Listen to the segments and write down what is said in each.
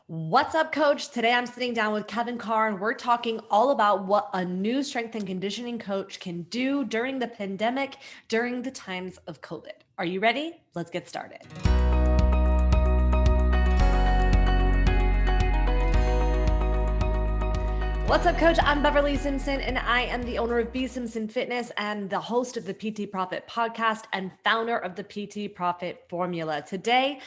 What's up, coach? Today I'm sitting down with Kevin Carr and we're talking all about what a new strength and conditioning coach can do during the pandemic, during the times of COVID. Are you ready? Let's get started. What's up, coach? I'm Beverly Simpson, and I am the owner of B Simpson Fitness and the host of the PT Profit podcast and founder of the PT Profit Formula. Today,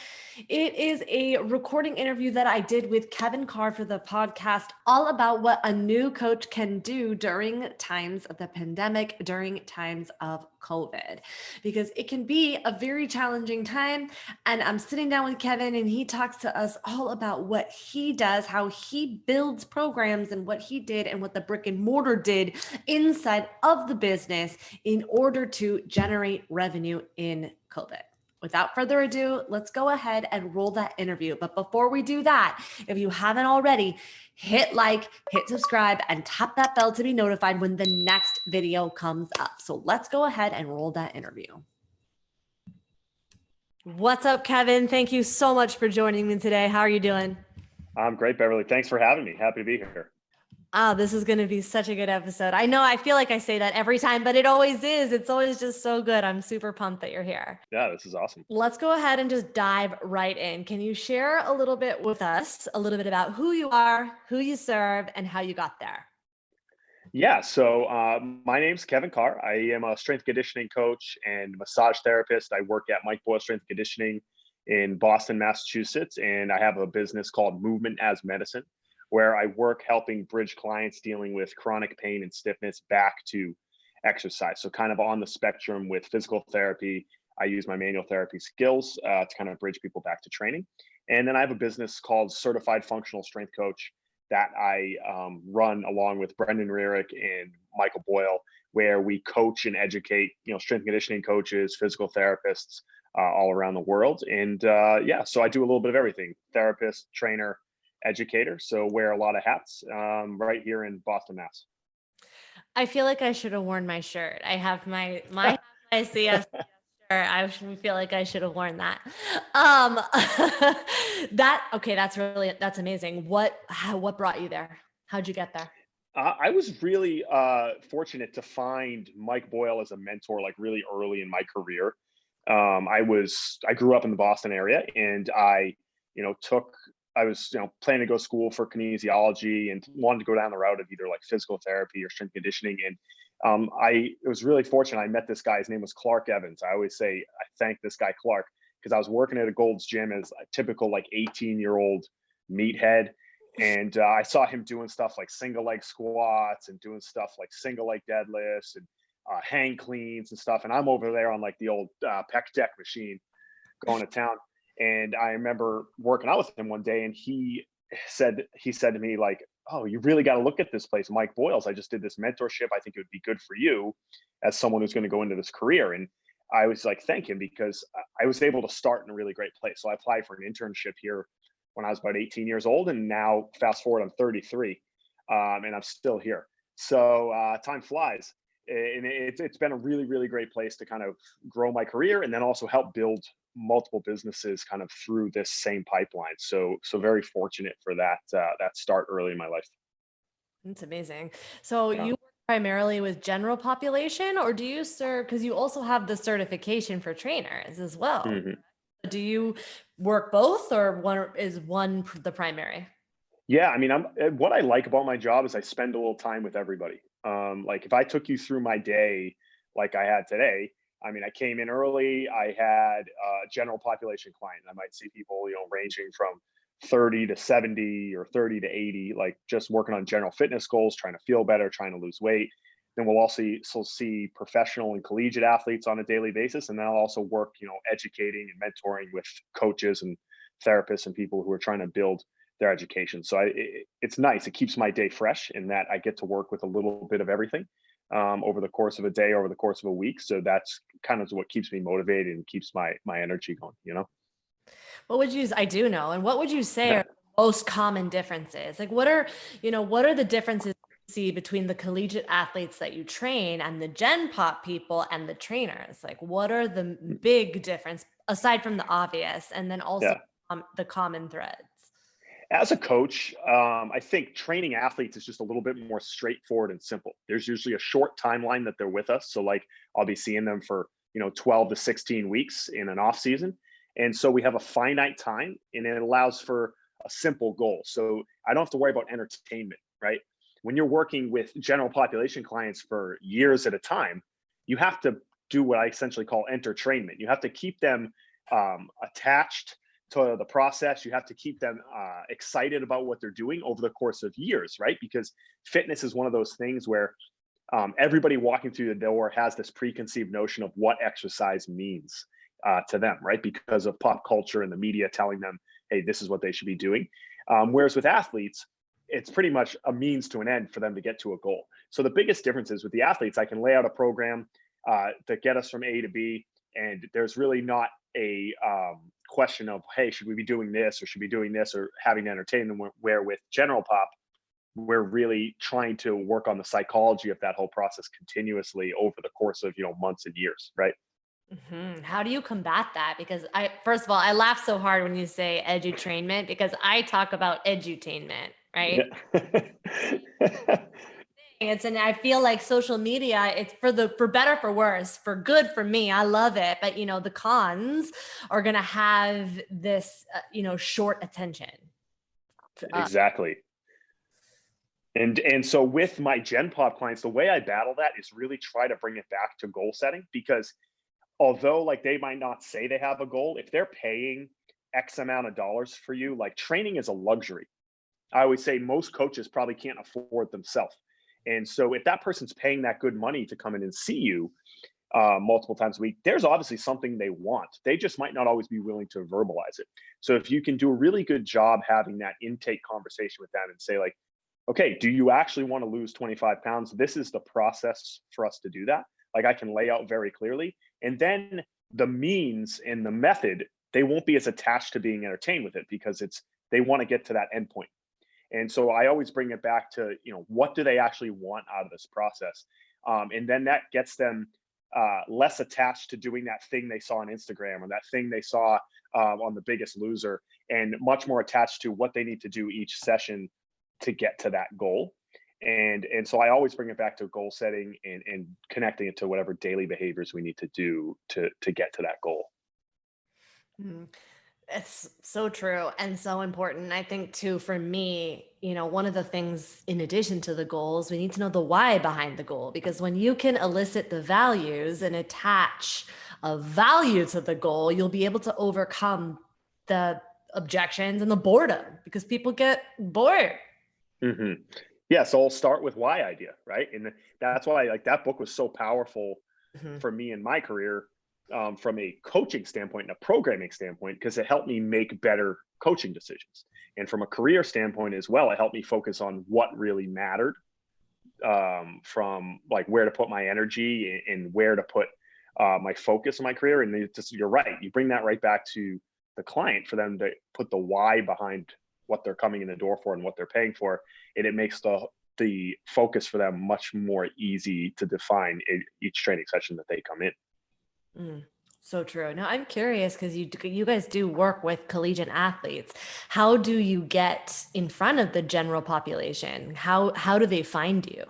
it is a recording interview that I did with Kevin Carr for the podcast, all about what a new coach can do during times of the pandemic, during times of COVID, because it can be a very challenging time. And I'm sitting down with Kevin and he talks to us all about what he does, how he builds programs and what he did and what the brick and mortar did inside of the business in order to generate revenue in COVID. Without further ado, let's go ahead and roll that interview. But before we do that, if you haven't already, hit like, hit subscribe, and tap that bell to be notified when the next video comes up. So let's go ahead and roll that interview. What's up, Kevin? Thank you so much for joining me today. How are you doing? I'm great, Beverly. Thanks for having me. Happy to be here. Oh, this is going to be such a good episode. I know I feel like I say that every time, but it always is. It's always just so good. I'm super pumped that you're here. Yeah, this is awesome. Let's go ahead and just dive right in. Can you share a little bit with us, a little bit about who you are, who you serve, and how you got there? Yeah, so my name's Kevin Carr. I am a strength conditioning coach and massage therapist. I work at Mike Boyle Strength Conditioning in Boston, Massachusetts, and I have a business called Movement as Medicine, where I work helping bridge clients dealing with chronic pain and stiffness back to exercise. So kind of on the spectrum with physical therapy, I use my manual therapy skills to kind of bridge people back to training. And then I have a business called Certified Functional Strength Coach that I run along with Brendan Rearick and Michael Boyle, where we coach and educate, strength conditioning coaches, physical therapists all around the world. And so I do a little bit of everything: therapist, trainer, educator. So wear a lot of hats right here in Boston, Mass. I feel like I should have worn my shirt. I have my CS. I feel like I should have worn that. That's amazing. What brought you there? How'd you get there? I was really fortunate to find Mike Boyle as a mentor, like really early in my career. I grew up in the Boston area, and I was planning to go to school for kinesiology and wanted to go down the route of either like physical therapy or strength conditioning. And I was really fortunate. I met this guy. His name was Clark Evans. I always say I thank this guy Clark because I was working at a Gold's Gym as a typical like 18-year-old meathead. And I saw him doing stuff like single leg squats and doing stuff like single leg deadlifts and hang cleans and stuff. And I'm over there on like the old pec deck machine going to town. And I remember working out with him one day, and he said to me, like, "Oh, you really got to look at this place, Mike Boyle's. I just did this mentorship. I think it would be good for you as someone who's going to go into this career." And I was like, thank him, because I was able to start in a really great place. So I applied for an internship here when I was about 18 years old, and now fast forward, I'm 33, and I'm still here. So time flies. And it's been a really, really great place to kind of grow my career and then also help build multiple businesses kind of through this same pipeline. So very fortunate for that start early in my life. That's amazing. So you work primarily with general population, or do you serve, because you also have the certification for trainers as well? Mm-hmm. Do you work both, or one the primary? Yeah, I mean, what I like about my job is I spend a little time with everybody. Like if I took you through my day like I had today, I mean, I came in early. I had a general population client. I might see people, ranging from 30 to 70 or 30 to 80, like just working on general fitness goals, trying to feel better, trying to lose weight. Then we'll also see professional and collegiate athletes on a daily basis. And then I'll also work, educating and mentoring with coaches and therapists and people who are trying to build their education. So it's nice. It keeps my day fresh in that I get to work with a little bit of everything over the course of a day, over the course of a week. So that's kind of what keeps me motivated and keeps my energy going, I do know. And what would you say are the most common differences? Like what are the differences you see between the collegiate athletes that you train and the Gen Pop people and the trainers? Like what are the big difference aside from the obvious, and then also the common threads? As a coach, I think training athletes is just a little bit more straightforward and simple. There's usually a short timeline that they're with us. So like I'll be seeing them for, 12 to 16 weeks in an off season. And so we have a finite time and it allows for a simple goal. So I don't have to worry about entertainment, right? When you're working with general population clients for years at a time, you have to do what I essentially call entertainment. You have to keep them attached to the process. You have to keep them excited about what they're doing over the course of years, right? Because fitness is one of those things where everybody walking through the door has this preconceived notion of what exercise means to them, right? Because of pop culture and the media telling them, hey, this is what they should be doing. Whereas with athletes, it's pretty much a means to an end for them to get to a goal. So the biggest difference is with the athletes, I can lay out a program to get us from A to B, and there's really not a question of, hey, should we be doing this or should we be doing this or having to entertain them, where with general pop, we're really trying to work on the psychology of that whole process continuously over the course of, months and years, right? How do you combat that? Because first of all, I laugh so hard when you say edutainment because I talk about edutainment, right? Yeah. And I feel like social media, it's for better, for worse, for good for me. I love it. But the cons are gonna have this short attention. Exactly. And so with my Gen Pop clients, the way I battle that is really try to bring it back to goal setting, because although like they might not say they have a goal, if they're paying X amount of dollars for you, like training is a luxury. I always say most coaches probably can't afford themselves. And so if that person's paying that good money to come in and see you multiple times a week, there's obviously something they want. They just might not always be willing to verbalize it. So if you can do a really good job having that intake conversation with them and say like, okay, do you actually want to lose 25 pounds? This is the process for us to do that. Like I can lay out very clearly. And then the means and the method, they won't be as attached to being entertained with it because they want to get to that endpoint. And so I always bring it back to, what do they actually want out of this process? And then that gets them less attached to doing that thing they saw on Instagram or that thing they saw on The Biggest Loser, and much more attached to what they need to do each session to get to that goal. And so I always bring it back to goal setting and connecting it to whatever daily behaviors we need to do to get to that goal. Mm. It's so true and so important. I think too, for me, one of the things in addition to the goals, we need to know the why behind the goal, because when you can elicit the values and attach a value to the goal, you'll be able to overcome the objections and the boredom because people get bored. Mm-hmm. Yeah, so I'll start with why idea, right? And that's why like that book was so powerful Mhm. for me in my career, from a coaching standpoint and a programming standpoint, because it helped me make better coaching decisions. And from a career standpoint as well, it helped me focus on what really mattered, from like where to put my energy and where to put my focus in my career. And you're right, you bring that right back to the client for them to put the why behind what they're coming in the door for and what they're paying for, and it makes the focus for them much more easy to define each training session that they come in. Mm, so true. Now I'm curious because you guys do work with collegiate athletes. How do you get in front of the general population? How do they find you?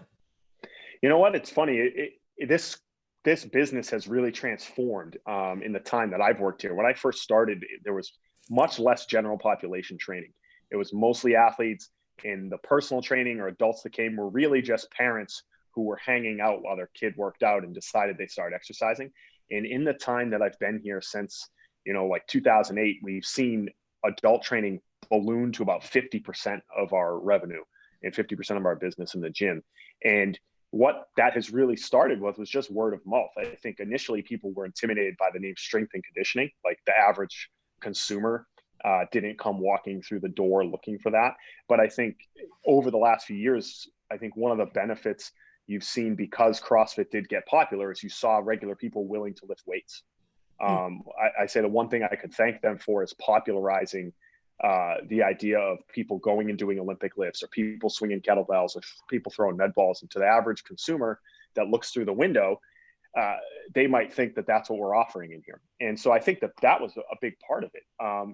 You know what? It's funny. This business has really transformed in the time that I've worked here. When I first started, there was much less general population training. It was mostly athletes, and the personal training or adults that came were really just parents who were hanging out while their kid worked out and decided they started exercising. And in the time that I've been here since, like 2008, we've seen adult training balloon to about 50% of our revenue and 50% of our business in the gym. And what that has really started with was just word of mouth. I think initially people were intimidated by the name strength and conditioning. Like the average consumer didn't come walking through the door looking for that. But I think over the last few years, I think one of the benefits you've seen because CrossFit did get popular is you saw regular people willing to lift weights. I say the one thing I could thank them for is popularizing the idea of people going and doing Olympic lifts, or people swinging kettlebells, or people throwing med balls. And to the average consumer that looks through the window, they might think that that's what we're offering in here. And so I think that that was a big part of it.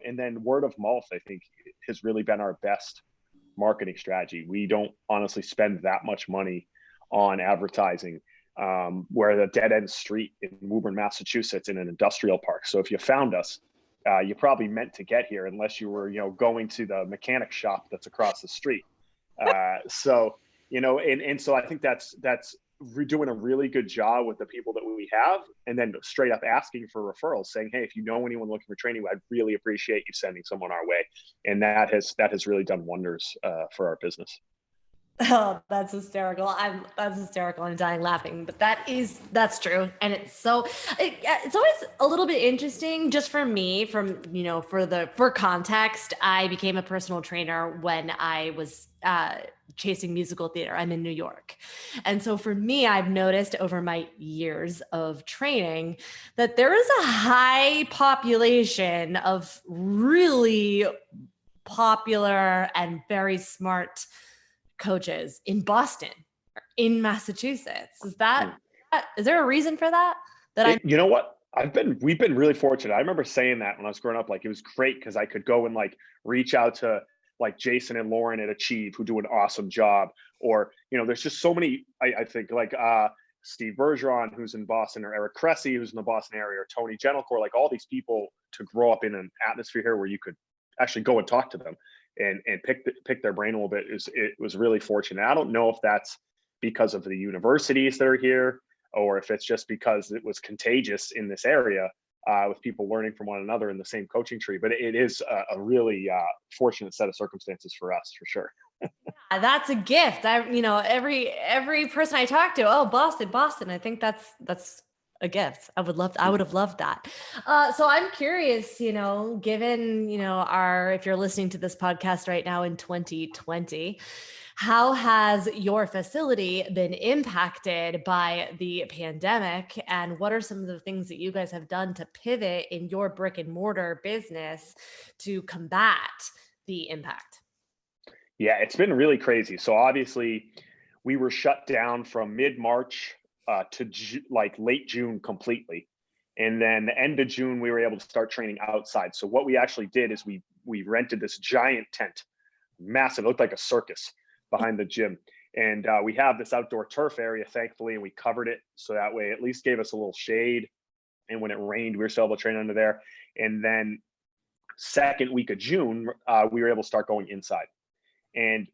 And then word of mouth, I think, has really been our best marketing strategy. We don't honestly spend that much money on advertising. We're the dead end street in Woburn, Massachusetts, in an industrial park. So if you found us, you probably meant to get here, unless you were, going to the mechanic shop that's across the street. So, and so I think we're doing a really good job with the people that we have, and then straight up asking for referrals, saying, hey, if you know anyone looking for training, I'd really appreciate you sending someone our way. And that has really done wonders for our business. Oh, that's hysterical. That's hysterical. I'm dying laughing, but that's true. And it's always a little bit interesting just for me for context. I became a personal trainer when I was chasing musical theater. I'm in New York. And so for me, I've noticed over my years of training that there is a high population of really popular and very smart coaches in Boston, in Massachusetts. Is there a reason for that? You know what? We've been really fortunate. I remember saying that when I was growing up, like, it was great because I could go and like reach out to like Jason and Lauren at Achieve, who do an awesome job. Or, there's just so many, I think, like Steve Bergeron, who's in Boston, or Eric Cressy, who's in the Boston area, or Tony Gentilcore, like all these people, to grow up in an atmosphere here where you could actually go and talk to them and pick their brain a little bit. It was really fortunate. I don't know if that's because of the universities that are here, or if it's just because it was contagious in this area with people learning from one another in the same coaching tree. But it is a really fortunate set of circumstances for us, for sure. Yeah, that's a gift. Every person I talk to, oh, Boston. I think that's a gift. I would have loved that. So I'm curious, given, if you're listening to this podcast right now in 2020, how has your facility been impacted by the pandemic? And what are some of the things that you guys have done to pivot in your brick and mortar business to combat the impact? Yeah, it's been really crazy. So obviously we were shut down from mid-March to like late June completely. And then the end of June, we were able to start training outside. So what we actually did is we rented this giant tent, massive, it looked like a circus behind the gym. And we have this outdoor turf area, thankfully, and we covered it. So that way at least gave us a little shade. And when it rained, we were still able to train under there. And then second week of June, we were able to start going inside. And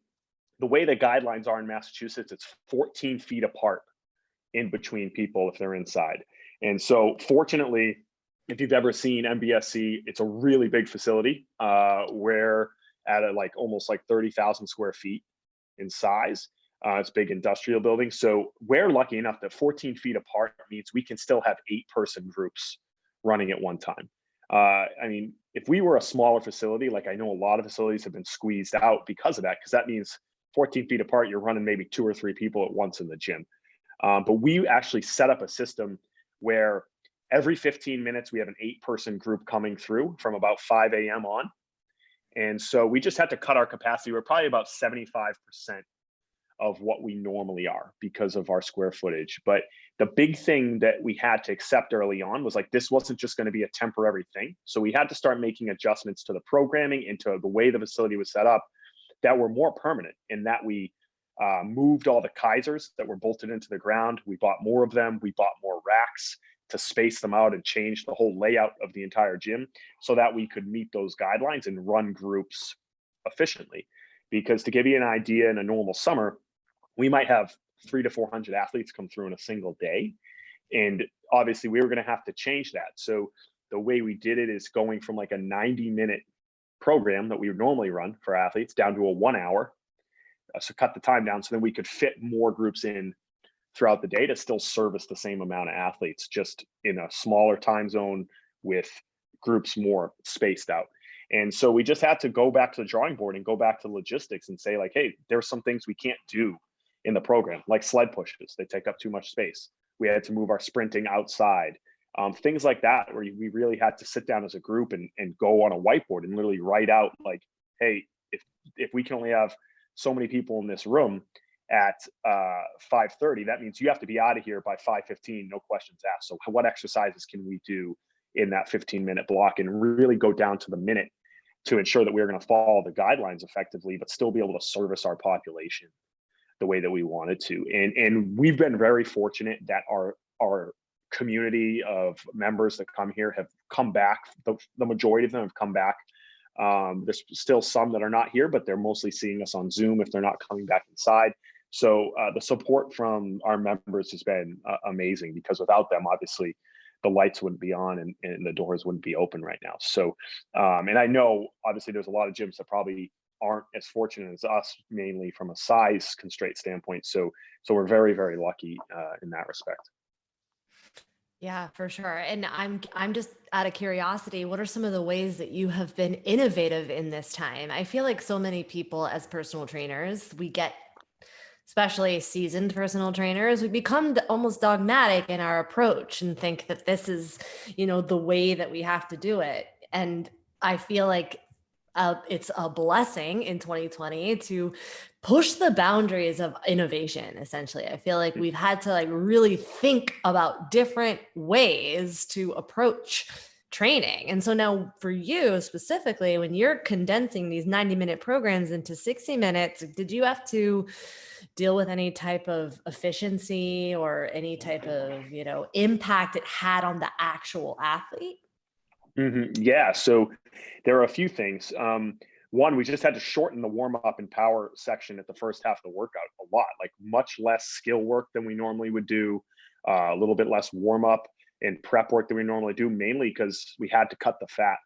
the way the guidelines are in Massachusetts, it's 14 feet apart in between people if they're inside. And so fortunately, if you've ever seen MBSC, it's a really big facility. We're at almost 30,000 square feet in size. It's a big industrial building. So we're lucky enough that 14 feet apart means we can still have 8-person groups running at one time. If we were a smaller facility, like I know a lot of facilities have been squeezed out because of that, because that means 14 feet apart, you're running maybe 2 or 3 people at once in the gym. But we actually set up a system where every 15 minutes we have an 8-person group coming through from about 5 a.m. on. And so we just had to cut our capacity. We're probably about 75% of what we normally are because of our square footage. But the big thing that we had to accept early on was this wasn't just going to be a temporary thing. So we had to start making adjustments to the programming and to the way the facility was set up that were more permanent, in that we moved all the Kaisers that were bolted into the ground. We bought more of them. We bought more racks to space them out and change the whole layout of the entire gym so that we could meet those guidelines and run groups efficiently. Because to give you an idea, in a normal summer, we might have 300 to 400 athletes come through in a single day. And obviously we were going to have to change that. So the way we did it is going from a 90-minute program that we would normally run for athletes down to a 1 hour. So cut the time down so then we could fit more groups in throughout the day to still service the same amount of athletes, just in a smaller time zone with groups more spaced out. And so we just had to go back to the drawing board and go back to logistics and say hey, there's some things we can't do in the program, like sled pushes. They take up too much space. We had to move our sprinting outside, things like that, where we really had to sit down as a group and go on a whiteboard and literally write out hey, if we can only have so many people in this room at 5:30, that means you have to be out of here by 5:15, no questions asked. So what exercises can we do in that 15-minute block and really go down to the minute to ensure that we're going to follow the guidelines effectively, but still be able to service our population the way that we wanted to. And we've been very fortunate that our community of members that come here have come back. The majority of them have come back. There's still some that are not here, but they're mostly seeing us on Zoom if they're not coming back inside. So the support from our members has been amazing, because without them, obviously, the lights wouldn't be on and the doors wouldn't be open right now. So, and I know obviously there's a lot of gyms that probably aren't as fortunate as us, mainly from a size constraint standpoint. So we're very, very lucky in that respect. Yeah, for sure. And I'm just out of curiosity, what are some of the ways that you have been innovative in this time? I feel like so many people as personal trainers, we get, especially seasoned personal trainers, we become almost dogmatic in our approach and think that this is, the way that we have to do it. And I feel like it's a blessing in 2020 to push the boundaries of innovation. Essentially, I feel like we've had to really think about different ways to approach training. And so now for you specifically, when you're condensing these 90-minute programs into 60 minutes, did you have to deal with any type of efficiency or any type of, impact it had on the actual athlete? Yeah, so there are a few things. One, we just had to shorten the warm up and power section at the first half of the workout a lot, like much less skill work than we normally would do, a little bit less warm up and prep work than we normally do, mainly because we had to cut the fat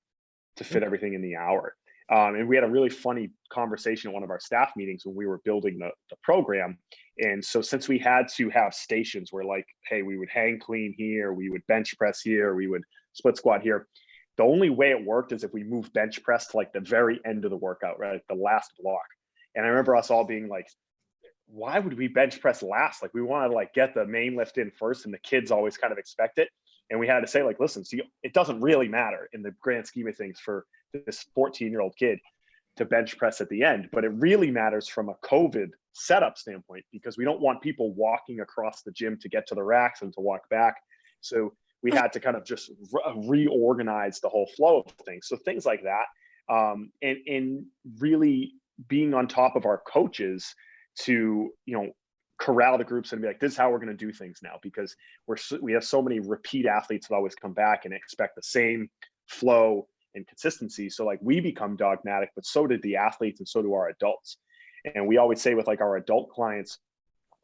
to fit everything in the hour. And we had a really funny conversation at one of our staff meetings when we were building the program. And so since we had to have stations where hey, we would hang clean here, we would bench press here, we would split squat here. The only way it worked is if we moved bench press to the very end of the workout, right? The last block. And I remember us all being like, why would we bench press last? We want to get the main lift in first, and the kids always kind of expect it. And we had to say listen, see, it doesn't really matter in the grand scheme of things for this 14-year-old kid to bench press at the end, but it really matters from a COVID setup standpoint, because we don't want people walking across the gym to get to the racks and to walk back. So we had to kind of just reorganize the whole flow of things. So things like that, and really being on top of our coaches to, corral the groups and be like, this is how we're going to do things now, because we have so many repeat athletes that always come back and expect the same flow and consistency. So we become dogmatic, but so did the athletes and so do our adults. And we always say with our adult clients,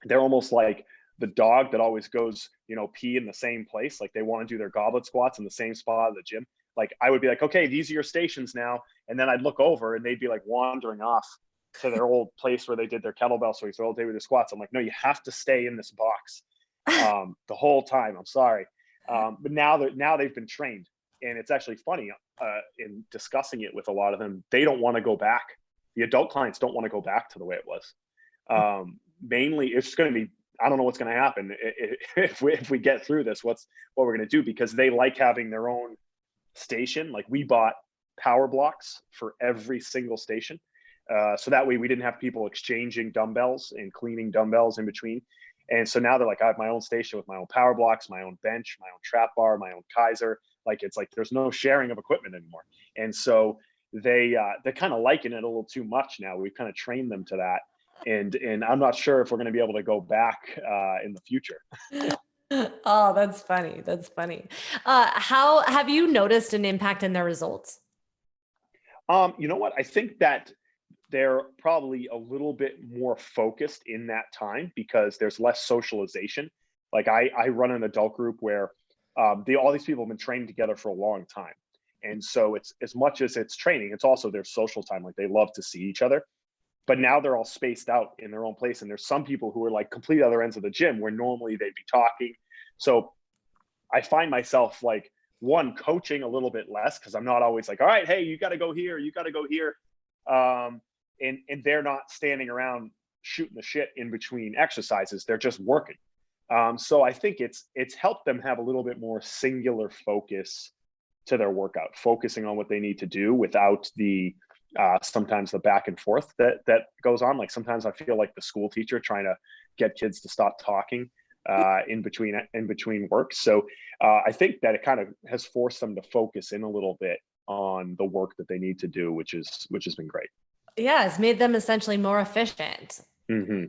they're almost like the dog that always goes, pee in the same place. They want to do their goblet squats in the same spot of the gym. I would be like, okay, these are your stations now. And then I'd look over and they'd be wandering off to their old place where they did their kettlebell swings all day with their squats. I'm like, no, you have to stay in this box the whole time. I'm sorry. But now they've been trained. And it's actually funny in discussing it with a lot of them, they don't want to go back. The adult clients don't want to go back to the way it was. Mainly, it's going to be, I don't know what's going to happen if we get through this, what we're going to do, because they like having their own station. We bought power blocks for every single station. So that way we didn't have people exchanging dumbbells and cleaning dumbbells in between. And so now they're I have my own station with my own power blocks, my own bench, my own trap bar, my own Kaiser. It's there's no sharing of equipment anymore. And so they're kind of liking it a little too much now. We've kind of trained them to that. And I'm not sure if we're going to be able to go back in the future. Oh, that's funny. That's funny. How have you noticed an impact in their results? You know what? I think that they're probably a little bit more focused in that time because there's less socialization. I run an adult group where all these people have been trained together for a long time. And so it's, as much as it's training, it's also their social time. They love to see each other, but now they're all spaced out in their own place. And there's some people who are complete other ends of the gym where normally they'd be talking. So I find myself one, coaching a little bit less, because I'm not always all right, hey, you got to go here, you got to go here. And they're not standing around shooting the shit in between exercises. They're just working. So I think it's helped them have a little bit more singular focus to their workout, focusing on what they need to do without the sometimes the back and forth that goes on. Like sometimes I feel like the school teacher trying to get kids to stop talking in between work. So I think that it kind of has forced them to focus in a little bit on the work that they need to do, which has been great. Yeah, it's made them essentially more efficient. Mm-hmm.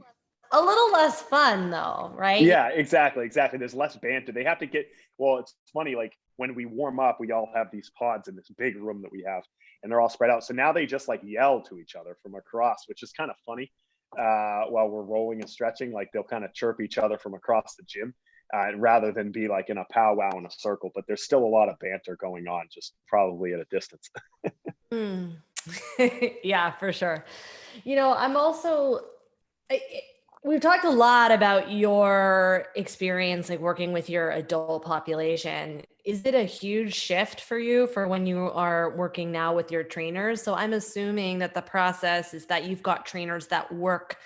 A little less fun though, right? Yeah, exactly. There's less banter. They have to get, well, it's funny, like when we warm up, we all have these pods in this big room that we have, and they're all spread out. So now they just like yell to each other from across, which is kind of funny. While we're rolling and stretching, like they'll kind of chirp each other from across the gym, rather than be like in a powwow in a circle. But there's still a lot of banter going on, just probably at a distance. Mm. Yeah, for sure. I'm also, I, we've talked a lot about your experience, like working with your adult population. Is it a huge shift for you for when you are working now with your trainers? So I'm assuming that the process is that you've got trainers that work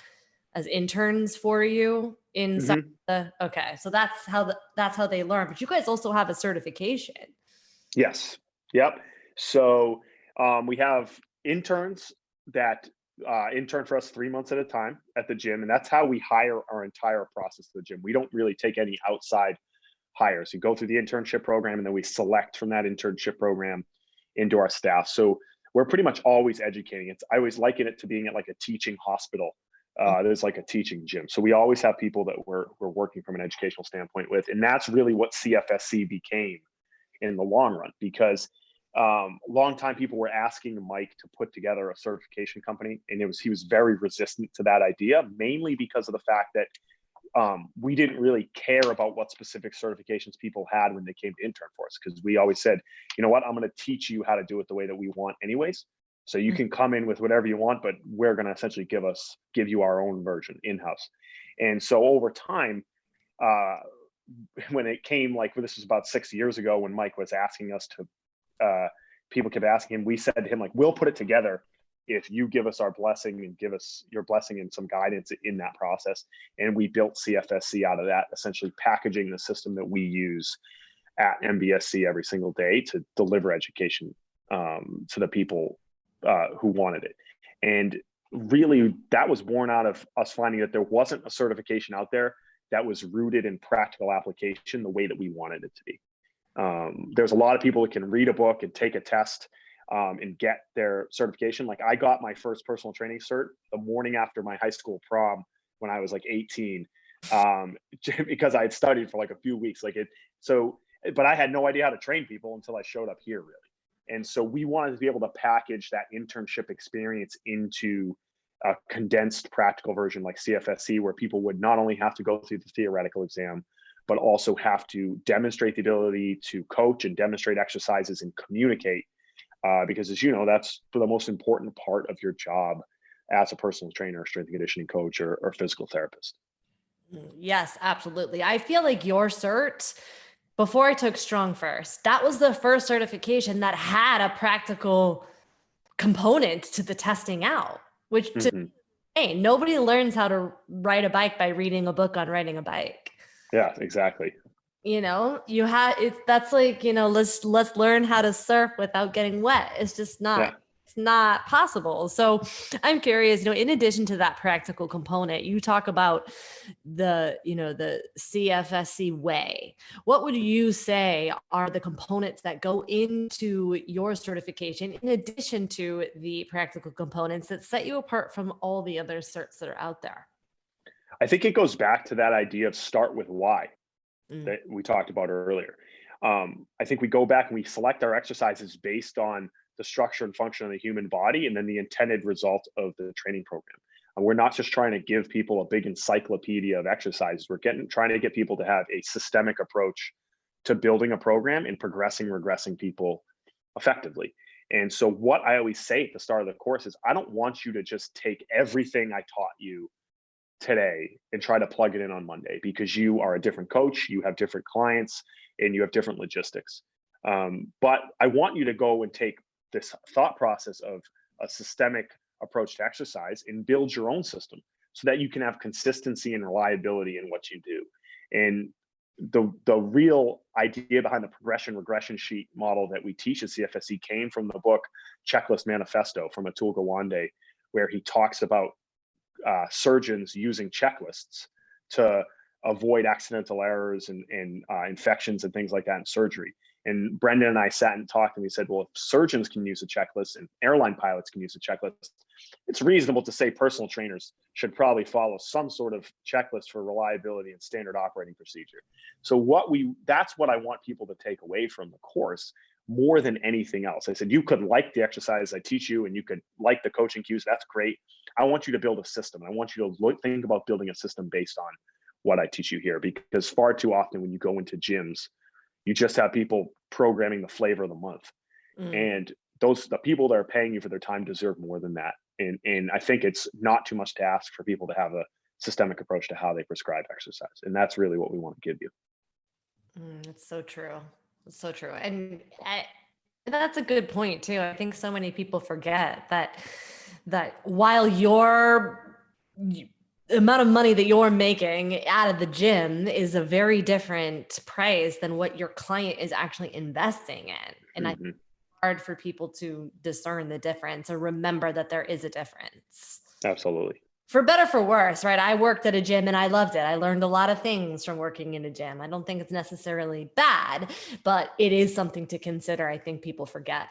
as interns for you in some Mm-hmm. okay. So that's how they learn. But you guys also have a certification. Yes. Yep. So we have interns that intern for us 3 months at a time at the gym, and that's how we hire our entire process to the gym. We don't really take any outside hires. We go through the internship program, and then we select from that internship program into our staff. So we're pretty much always educating. I always liken it to being at like a teaching hospital. There's like a teaching gym. So we always have people that we're working from an educational standpoint with, and that's really what CFSC became in the long run, because long time people were asking Mike to put together a certification company, and he was very resistant to that idea, mainly because of the fact that we didn't really care about what specific certifications people had when they came to intern for us, because we always said, you know what, I'm going to teach you how to do it the way that we want anyways. So you can come in with whatever you want, but we're going to essentially give you our own version in-house. And so over time, when it came, like this was about 6 years ago, when Mike was asking us to, people kept asking him, we said to him, like, we'll put it together if you give us our blessing and give us your blessing and some guidance in that process. And we built CFSC out of that, essentially packaging the system that we use at MBSC every single day to deliver education to the people who wanted it. And really, that was born out of us finding that there wasn't a certification out there that was rooted in practical application the way that we wanted it to be. There's a lot of people that can read a book and take a test and get their certification. Like I got my first personal training cert the morning after my high school prom when I was like 18, because I had studied for like a few weeks. But I had no idea how to train people until I showed up here, really. And so we wanted to be able to package that internship experience into a condensed practical version like CFSC, where people would not only have to go through the theoretical exam, but also have to demonstrate the ability to coach and demonstrate exercises and communicate. Because as you know, that's the most important part of your job as a personal trainer, strength and conditioning coach, or physical therapist. Yes, absolutely. I feel like your cert, before I took Strong First, that was the first certification that had a practical component to the testing out, which to Mm-hmm. hey, nobody learns how to ride a bike by reading a book on riding a bike. Yeah, exactly. You have that's like, let's learn how to surf without getting wet. It's just not Yeah. it's not possible. So I'm curious, in addition to that practical component, you talk about the CFSC way. What would you say are the components that go into your certification in addition to the practical components that set you apart from all the other certs that are out there? I think it goes back to that idea of start with why Mm. that we talked about earlier. I think we go back and we select our exercises based on the structure and function of the human body and then the intended result of the training program. And we're not just trying to give people a big encyclopedia of exercises. We're trying to get people to have a systemic approach to building a program and regressing people effectively. And so what I always say at the start of the course is, I don't want you to just take everything I taught you today and try to plug it in on Monday, because you are a different coach, you have different clients, and you have different logistics. But I want you to go and take this thought process of a systemic approach to exercise and build your own system so that you can have consistency and reliability in what you do. And the real idea behind the progression regression sheet model that we teach at CFSC came from the book Checklist Manifesto from Atul Gawande, where he talks about surgeons using checklists to avoid accidental errors and infections and things like that in surgery. And Brendan and I sat and talked, and we said, well, if surgeons can use a checklist and airline pilots can use a checklist, it's reasonable to say personal trainers should probably follow some sort of checklist for reliability and standard operating procedure. So that's what I want people to take away from the course more than anything else. I said, you could like the exercise I teach you and you could like the coaching cues. That's great. I want you to build a system. I want you to think about building a system based on what I teach you here, because far too often when you go into gyms, you just have people programming the flavor of the month. And the people that are paying you for their time deserve more than that. And I think it's not too much to ask for people to have a systemic approach to how they prescribe exercise. And that's really what we want to give you. It's so true. It's so true. And that's a good point too. I think so many people forget that while the amount of money that you're making out of the gym is a very different price than what your client is actually investing in. And I think it's hard for people to discern the difference or remember that there is a difference. Absolutely. For better, for worse, right? I worked at a gym and I loved it. I learned a lot of things from working in a gym. I don't think it's necessarily bad, but it is something to consider. I think people forget.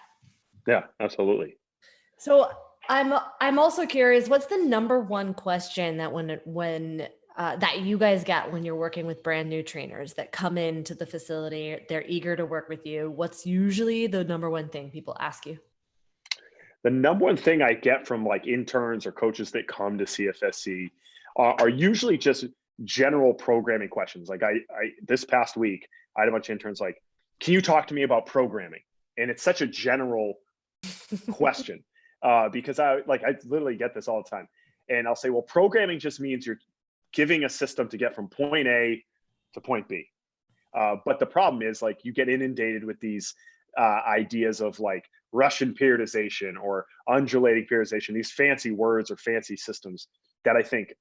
Yeah, absolutely. So I'm also curious, what's the number one question that when that you guys get when you're working with brand new trainers that come into the facility, they're eager to work with you? What's usually the number one thing people ask you? The number one thing I get from like interns or coaches that come to CFSC are usually just general programming questions. Like I this past week, I had a bunch of interns like, can you talk to me about programming? And it's such a general question. Because I literally get this all the time. And I'll say, well, programming just means you're giving a system to get from point A to point B. But the problem is like you get inundated with these ideas of like Russian periodization or undulating periodization, these fancy words or fancy systems that I think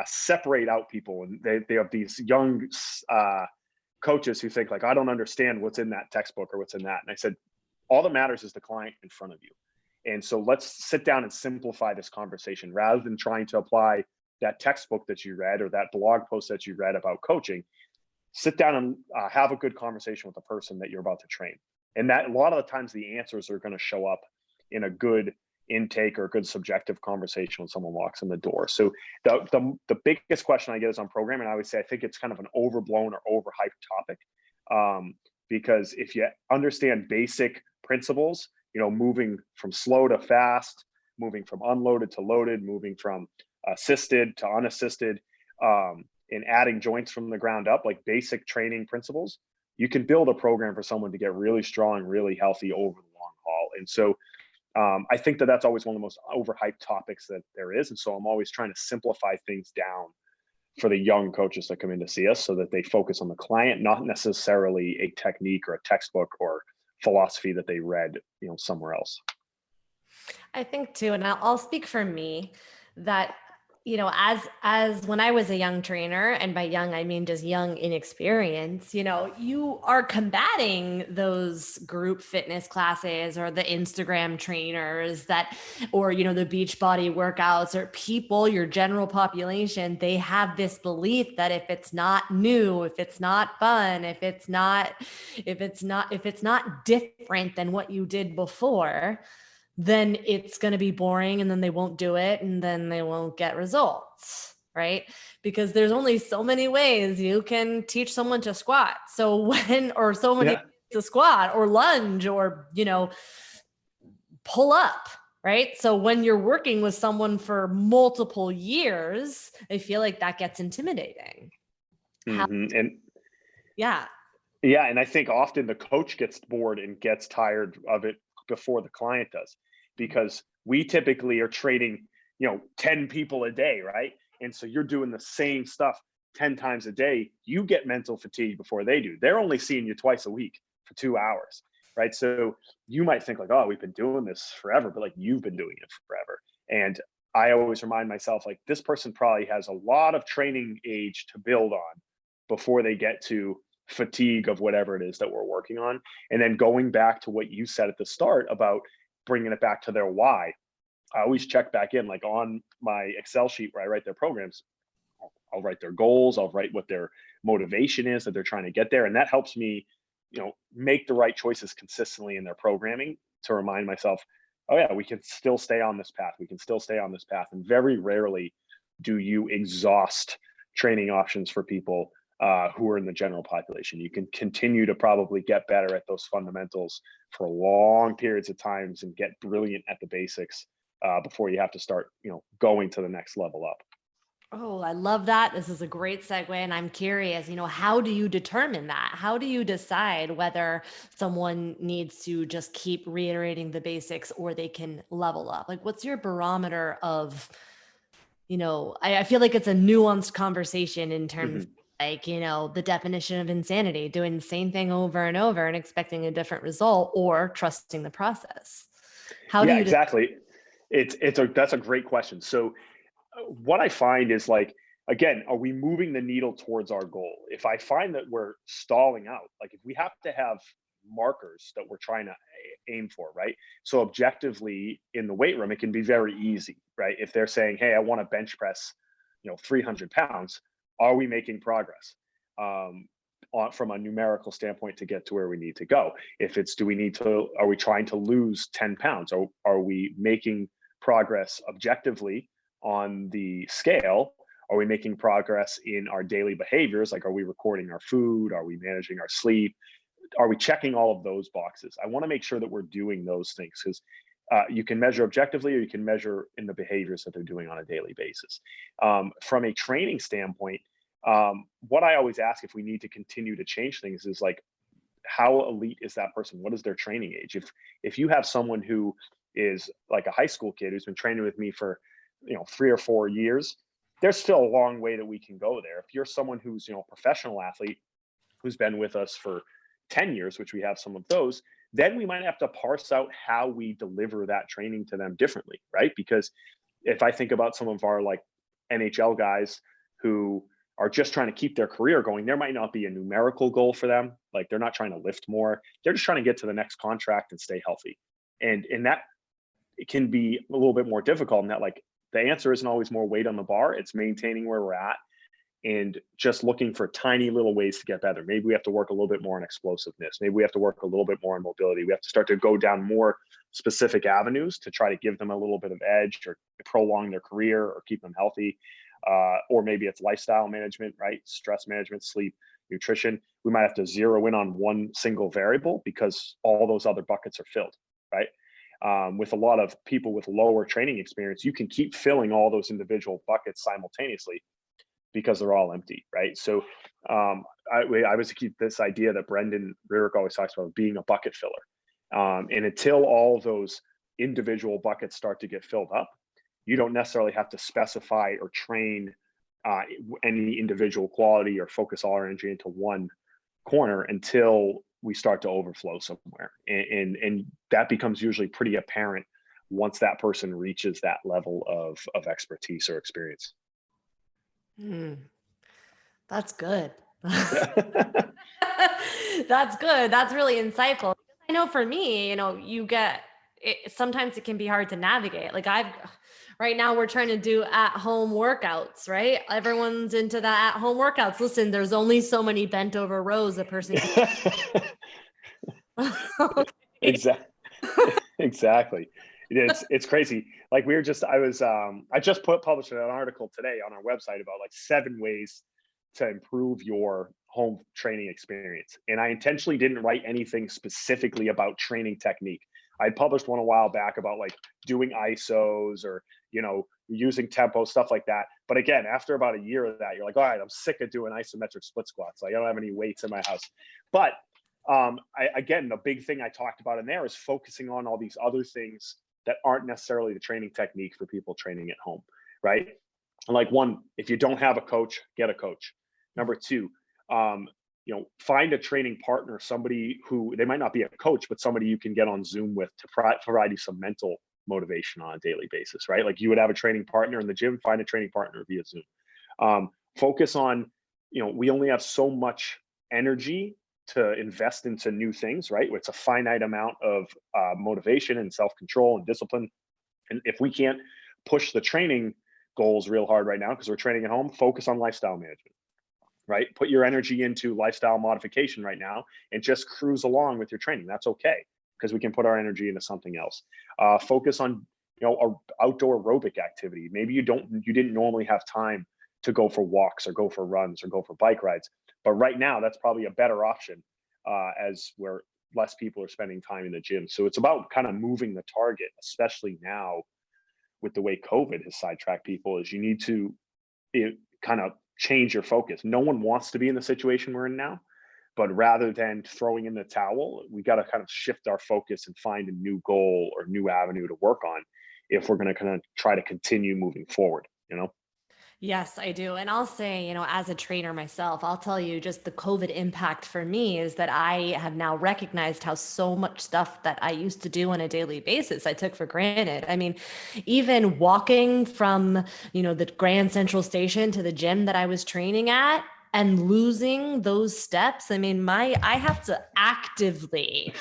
separate out people. And they have these young coaches who think like, I don't understand what's in that textbook or what's in that. And I said, all that matters is the client in front of you. And so let's sit down and simplify this conversation rather than trying to apply that textbook that you read or that blog post that you read about coaching. Sit down and have a good conversation with the person that you're about to train. And that a lot of the times the answers are going to show up in a good intake or a good subjective conversation when someone walks in the door. So the biggest question I get is on programming. I would say I think it's kind of an overblown or overhyped topic, because if you understand basic principles, moving from slow to fast, moving from unloaded to loaded, moving from assisted to unassisted, and adding joints from the ground up, like basic training principles, you can build a program for someone to get really strong, really healthy over the long haul. And so I think that that's always one of the most overhyped topics that there is. And so I'm always trying to simplify things down for the young coaches that come in to see us so that they focus on the client, not necessarily a technique or a textbook or philosophy that they read, somewhere else. I think too, and I'll speak for me that, as when I was a young trainer, and by young, I mean just young inexperience, you are combating those group fitness classes or the Instagram trainers or the beach body workouts or people, your general population, they have this belief that if it's not new, if it's not fun, if it's not different than what you did before, then it's going to be boring and then they won't do it and then they won't get results, right? Because there's only so many ways you can teach someone to squat. To squat or lunge or, pull up, right? So when you're working with someone for multiple years, I feel like that gets intimidating. Yeah, and I think often the coach gets bored and gets tired of it before the client does, because we typically are training 10 people a day, right? And so you're doing the same stuff 10 times a day. You get mental fatigue before they do. They're only seeing you twice a week for 2 hours, right? So you might think like, oh, we've been doing this forever, but like you've been doing it forever. And I always remind myself like this person probably has a lot of training age to build on before they get to fatigue of whatever it is that we're working on. And then going back to what you said at the start about bringing it back to their why, I always check back in, like on my Excel sheet where I write their programs. I'll write their goals. I'll write what their motivation is that they're trying to get there. And that helps me, make the right choices consistently in their programming to remind myself, oh yeah, we can still stay on this path. We can still stay on this path. And very rarely do you exhaust training options for people who are in the general population. You can continue to probably get better at those fundamentals for long periods of times and get brilliant at the basics before you have to start, going to the next level up. Oh, I love that. This is a great segue. And I'm curious, how do you determine that? How do you decide whether someone needs to just keep reiterating the basics or they can level up? Like, what's your barometer of, I feel like it's a nuanced conversation in terms Hmm. of like, the definition of insanity, doing the same thing over and over and expecting a different result or trusting the process. How do Yeah, you, exactly. That's a great question. So what I find is, like, again, are we moving the needle towards our goal? If I find that we're stalling out, like if we have to have markers that we're trying to aim for, right? So objectively in the weight room, it can be very easy, right? If they're saying, hey, I want to bench press, 300 pounds, are we making progress? Um, from a numerical standpoint to get to where we need to go. If it's, are we trying to lose 10 pounds? Or are we making progress objectively on the scale? Are we making progress in our daily behaviors? Like, are we recording our food? Are we managing our sleep? Are we checking all of those boxes? I want to make sure that we're doing those things, because you can measure objectively or you can measure in the behaviors that they're doing on a daily basis. From a training standpoint, what I always ask if we need to continue to change things is, like, how elite is that person? What is their training age? If you have someone who is like a high school kid who's been training with me for 3 or 4 years, there's still a long way that we can go there. If you're someone who's a professional athlete who's been with us for 10 years, which we have some of those, then we might have to parse out how we deliver that training to them differently, right? Because if I think about some of our, like, NHL guys who are just trying to keep their career going, there might not be a numerical goal for them. Like, they're not trying to lift more. They're just trying to get to the next contract and stay healthy. And that, it can be a little bit more difficult in that, like, the answer isn't always more weight on the bar. It's maintaining where we're at and just looking for tiny little ways to get better. Maybe we have to work a little bit more on explosiveness. Maybe we have to work a little bit more on mobility. We have to start to go down more specific avenues to try to give them a little bit of edge or prolong their career or keep them healthy. Or maybe it's lifestyle management, right? Stress management, sleep, nutrition. We might have to zero in on one single variable because all those other buckets are filled, right? With a lot of people with lower training experience, you can keep filling all those individual buckets simultaneously because they're all empty, right? So I was to keep this idea that Brendan Rurick always talks about, being a bucket filler. And until all those individual buckets start to get filled up, you don't necessarily have to specify or train any individual quality or focus all our energy into one corner until we start to overflow somewhere. And that becomes usually pretty apparent once that person reaches that level of expertise or experience. Hmm, that's good. Yeah. That's good. That's really insightful. I know for me, sometimes it can be hard to navigate. Like right now we're trying to do at home workouts, right? Everyone's into that at home workouts. Listen, there's only so many bent over rows a person can. Okay. Exactly. Exactly. It's crazy. Like, I just published an article today on our website about, like, 7 ways to improve your home training experience. And I intentionally didn't write anything specifically about training technique. I published one a while back about, like, doing ISOs or, using tempo, stuff like that. But again, after about a year of that, you're like, all right, I'm sick of doing isometric split squats. Like, I don't have any weights in my house. But again, the big thing I talked about in there is focusing on all these other things that aren't necessarily the training technique for people training at home, right? And, like, one, if you don't have a coach, get a coach. Number two, find a training partner, somebody who, they might not be a coach, but somebody you can get on Zoom with to provide you some mental motivation on a daily basis, right? Like, you would have a training partner in the gym, find a training partner via Zoom. Focus on we only have so much energy to invest into new things, right? It's a finite amount of motivation and self-control and discipline. And if we can't push the training goals real hard right now because we're training at home, focus on lifestyle management, right? Put your energy into lifestyle modification right now and just cruise along with your training. That's okay because we can put our energy into something else. Focus on outdoor aerobic activity. Maybe you didn't normally have time to go for walks or go for runs or go for bike rides, but right now that's probably a better option as where less people are spending time in the gym. So it's about kind of moving the target, especially now with the way COVID has sidetracked people. Is you need to kind of change your focus. No one wants to be in the situation we're in now, but rather than throwing in the towel, we got to kind of shift our focus and find a new goal or new avenue to work on if we're going to kind of try to continue moving forward, Yes, I do. And I'll say, as a trainer myself, I'll tell you just the COVID impact for me is that I have now recognized how so much stuff that I used to do on a daily basis I took for granted. I mean, even walking from, the Grand Central Station to the gym that I was training at, and losing those steps. I mean, I have to actively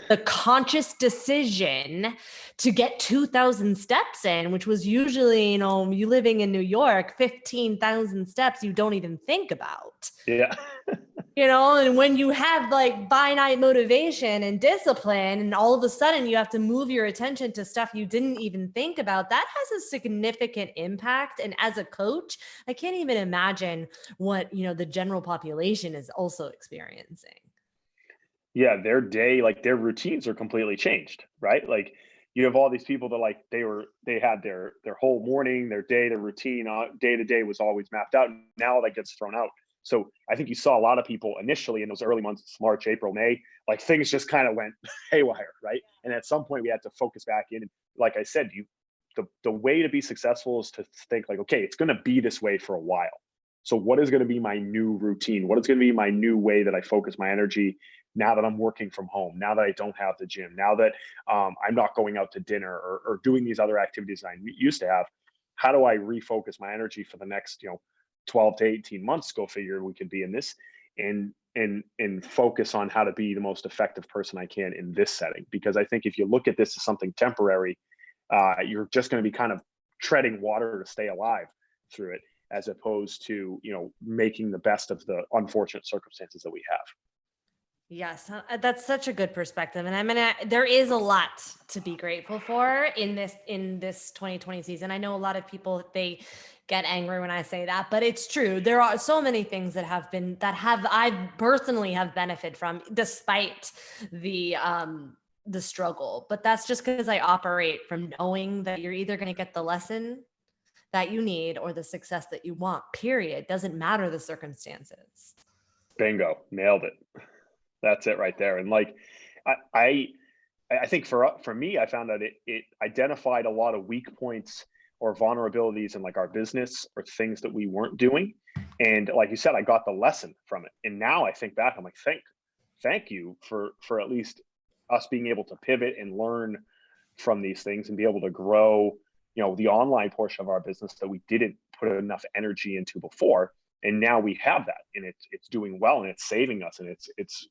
the conscious decision to get 2,000 steps in, which was usually, you living in New York, 15,000 steps you don't even think about. Yeah. And when you have like finite motivation and discipline, and all of a sudden you have to move your attention to stuff you didn't even think about, that has a significant impact. And as a coach, I can't even imagine what, the general population is also experiencing. Yeah, their day, like their routines are completely changed, right? Like you have all these people that like they had their whole morning, their day, their routine, day to day was always mapped out. Now that gets thrown out. So I think you saw a lot of people initially in those early months, March, April, May, like things just kind of went haywire, right? And at some point we had to focus back in. And like I said, the way to be successful is to think like, okay, it's going to be this way for a while. So what is going to be my new routine? What is going to be my new way that I focus my energy now that I'm working from home, now that I don't have the gym, now that I'm not going out to dinner or doing these other activities I used to have? How do I refocus my energy for the next, 12 to 18 months? Go figure, we could be in this and focus on how to be the most effective person I can in this setting. Because I think if you look at this as something temporary, you're just going to be kind of treading water to stay alive through it, as opposed to, making the best of the unfortunate circumstances that we have. Yes, that's such a good perspective. And I mean, there is a lot to be grateful for in this 2020 season. I know a lot of people, they get angry when I say that, but it's true. There are so many things that I personally have benefited from despite the struggle. But that's just because I operate from knowing that you're either going to get the lesson that you need or the success that you want, period. Doesn't matter the circumstances. Bingo, nailed it. That's it right there. And like, I think for me, I found that it identified a lot of weak points or vulnerabilities in like our business or things that we weren't doing. And like you said, I got the lesson from it. And now I think back, I'm like, thank you for at least us being able to pivot and learn from these things and be able to grow, the online portion of our business that we didn't put enough energy into before. And now we have that, and it's doing well, and it's saving us, and it's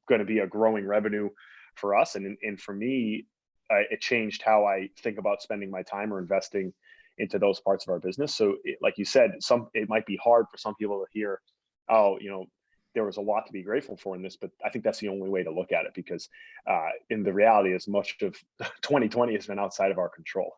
going to be a growing revenue for us. And for me, it changed how I think about spending my time or investing into those parts of our business. So, like you said, it might be hard for some people to hear, oh, there was a lot to be grateful for in this, but I think that's the only way to look at it, because in the reality is much of 2020 has been outside of our control.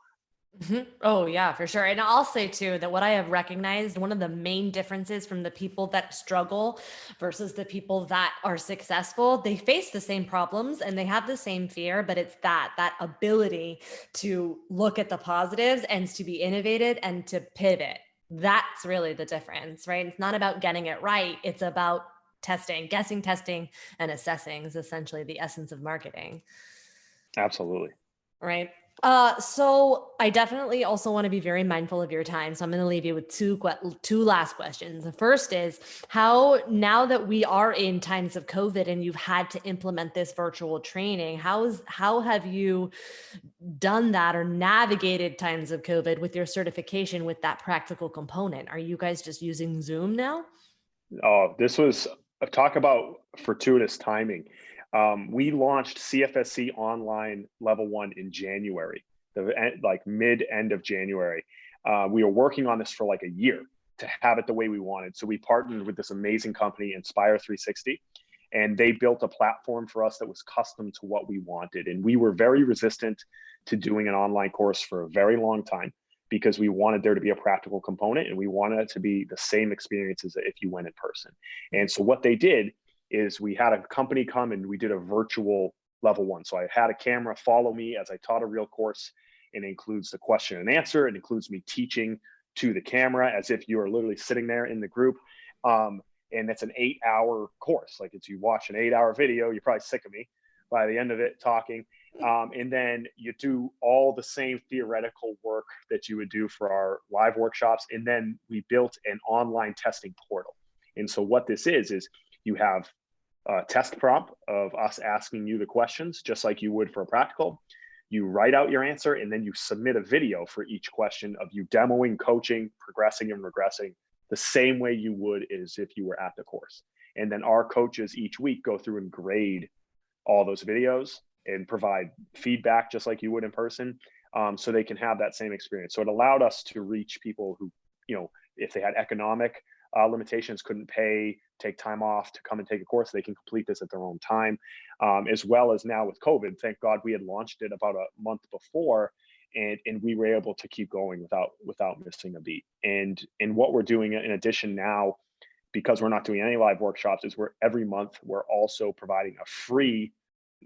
Mm-hmm. Oh, yeah, for sure. And I'll say too that what I have recognized, one of the main differences from the people that struggle versus the people that are successful, they face the same problems and they have the same fear, but it's that ability to look at the positives and to be innovative and to pivot. That's really the difference, right? It's not about getting it right. It's about guessing, testing, and assessing is essentially the essence of marketing. Absolutely. Right. So I definitely also want to be very mindful of your time. So I'm going to leave you with two last questions. The first is how, now that we are in times of COVID and you've had to implement this virtual training, how have you done that or navigated times of COVID with your certification with that practical component? Are you guys just using Zoom now? Oh, this was talk about fortuitous timing. We launched CFSC online level one in January, like mid end of January. We were working on this for like a year to have it the way we wanted. So we partnered with this amazing company, Inspire 360, and they built a platform for us that was custom to what we wanted. And we were very resistant to doing an online course for a very long time because we wanted there to be a practical component and we wanted it to be the same experience as if you went in person. And so what they did is we had a company come and we did a virtual level one. So I had a camera follow me as I taught a real course. It includes the question and answer. It includes me teaching to the camera as if you are literally sitting there in the group. And it's an 8-hour course. Like it's you watch an 8-hour video, you're probably sick of me by the end of it talking. And then you do all the same theoretical work that you would do for our live workshops. And then we built an online testing portal. And so what this is you have a test prompt of us asking you the questions, just like you would for a practical. You write out your answer, and then you submit a video for each question of you demoing, coaching, progressing, and regressing the same way you would as if you were at the course. And then our coaches each week go through and grade all those videos and provide feedback just like you would in person, so they can have that same experience. So it allowed us to reach people who, if they had economic limitations, couldn't pay, take time off to come and take a course, they can complete this at their own time. As well as now with COVID, thank God we had launched it about a month before, and we were able to keep going without missing a beat. And what we're doing in addition now, because we're not doing any live workshops, is every month we're also providing a free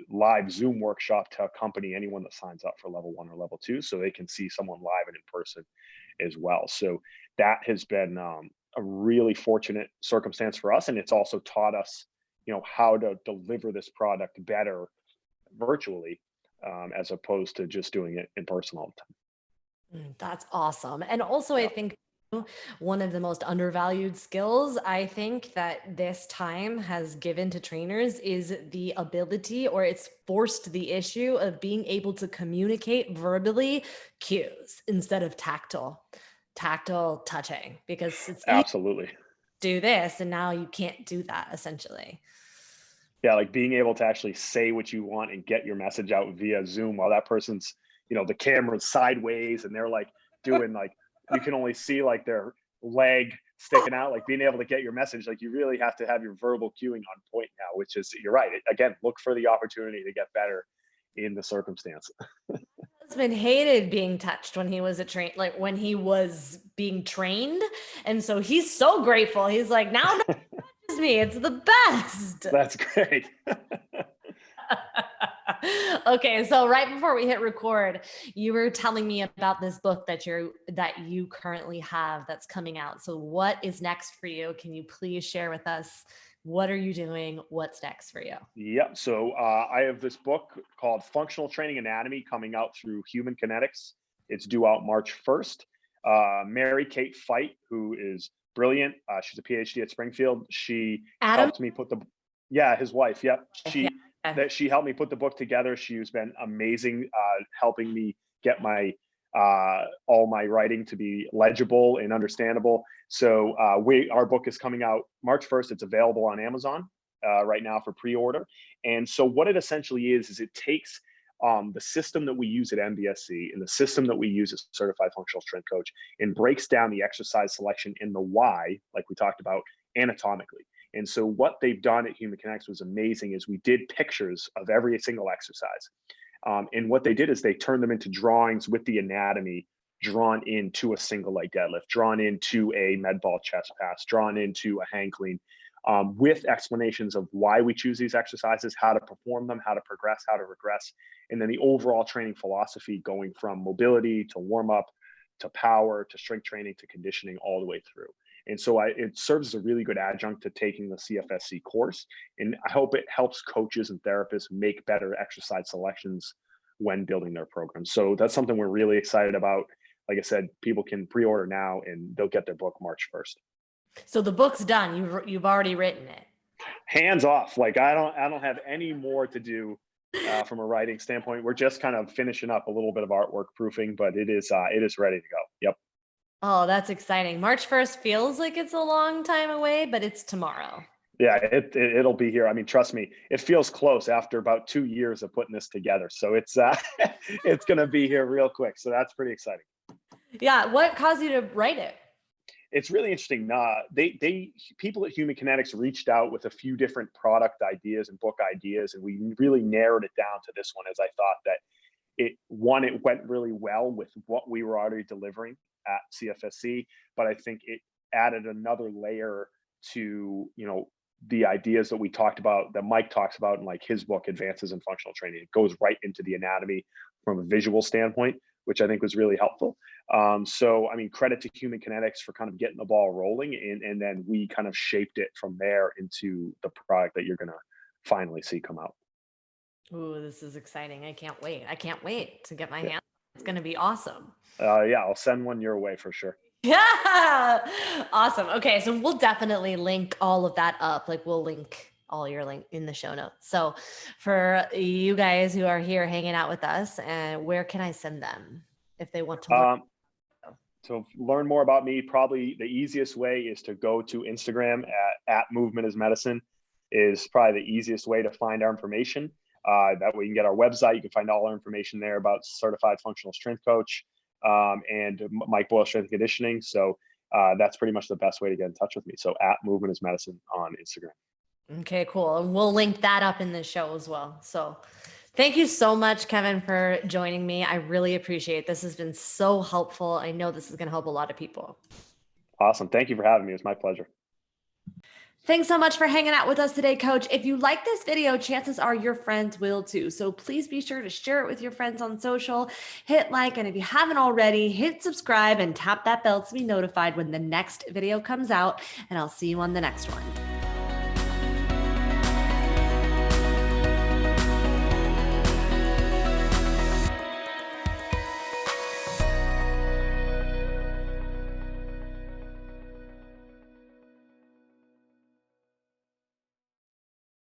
live Zoom workshop to accompany anyone that signs up for level one or level two, so they can see someone live and in person as well. So that has been a really fortunate circumstance for us, and it's also taught us, how to deliver this product better virtually, as opposed to just doing it in person all the time. That's awesome. And also, I Yeah, think one of the most undervalued skills I think that this time has given to trainers is the ability, or it's forced the issue of being able to communicate verbally cues instead of tactile touching, because it's easy to absolutely. do this and now you can't do that essentially. Yeah, like being able to actually say what you want and get your message out via Zoom while that person's, the camera's sideways and they're like doing like, you can only see like their leg sticking out, like being able to get your message, like you really have to have your verbal cueing on point now, which is, you're right. Again, look for the opportunity to get better in the circumstance. Husband hated being touched when he was like when he was being trained, and so he's so grateful. He's like, now no one touches me, it's the best. That's great. Okay, so right before we hit record, you were telling me about this book that you currently have that's coming out. So what is next for you? Can you please share with us, what are you doing? What's next for you? Yep. So I have this book called Functional Training Anatomy coming out through Human Kinetics. It's due out March 1st. Mary Kate Fight, who is brilliant, she's a PhD at Springfield. She Adam? helped me yeah, his wife. Yep. Yeah. She helped me put the book together. She's been amazing, helping me get all my writing to be legible and understandable. So our book is coming out March 1st. It's available on Amazon right now for pre-order. And so what it essentially is it takes the system that we use at MBSC and the system that we use as Certified Functional Strength Coach and breaks down the exercise selection and the why, like we talked about, anatomically. And so what they've done at Human Kinetics was amazing is we did pictures of every single exercise. And what they did is they turned them into drawings with the anatomy drawn into a single leg deadlift, drawn into a med ball chest pass, drawn into a hang clean, with explanations of why we choose these exercises, how to perform them, how to progress, how to regress, and then the overall training philosophy going from mobility to warm up to power to strength training to conditioning all the way through. And so it serves as a really good adjunct to taking the CFSC course. And I hope it helps coaches and therapists make better exercise selections when building their programs. So that's something we're really excited about. Like I said, people can pre-order now and they'll get their book March 1st. So the book's done. You've already written it. Hands off. Like I don't have any more to do from a writing standpoint. We're just kind of finishing up a little bit of artwork proofing, but it is ready to go. Yep. Oh, that's exciting. March 1st feels like it's a long time away, but it's tomorrow. Yeah, it'll be here. I mean, trust me, it feels close after about 2 years of putting this together. So it's it's going to be here real quick. So that's pretty exciting. Yeah. What caused you to write it? It's really interesting. They people at Human Kinetics reached out with a few different product ideas and book ideas, and we really narrowed it down to this one, as I thought that it went really well with what we were already delivering at CFSC, but I think it added another layer to the ideas that we talked about, that Mike talks about in like his book Advances in Functional Training. It goes right into the anatomy from a visual standpoint, which I think was really helpful. So I mean, credit to Human Kinetics for kind of getting the ball rolling, and then we kind of shaped it from there into the product that you're going to finally see come out. Ooh, this is exciting. I can't wait. I can't wait to get my Yeah. hands. It's going to be awesome. Yeah, I'll send one your way for sure. Yeah. Awesome. Okay. So we'll definitely link all of that up. Like we'll link all your link in the show notes. So for you guys who are here hanging out with us, and where can I send them if they want to learn? To learn more about me, probably the easiest way is to go to Instagram at Movement is Medicine. Is probably the easiest way to find our information. That way you can get our website. You can find all our information there about certified functional strength coach and Mike Boyle strength and conditioning. So that's pretty much the best way to get in touch with me. So at Movement is Medicine on Instagram. Okay, cool. And we'll link that up in the show as well. So thank you so much, Kevin, for joining me. I really appreciate it. This has been so helpful. I know this is going to help a lot of people. Awesome. Thank you for having me. It's my pleasure. Thanks so much for hanging out with us today, Coach. If you like this video, chances are your friends will too. So please be sure to share it with your friends on social, hit like, and if you haven't already, hit subscribe and tap that bell to be notified when the next video comes out. And I'll see you on the next one.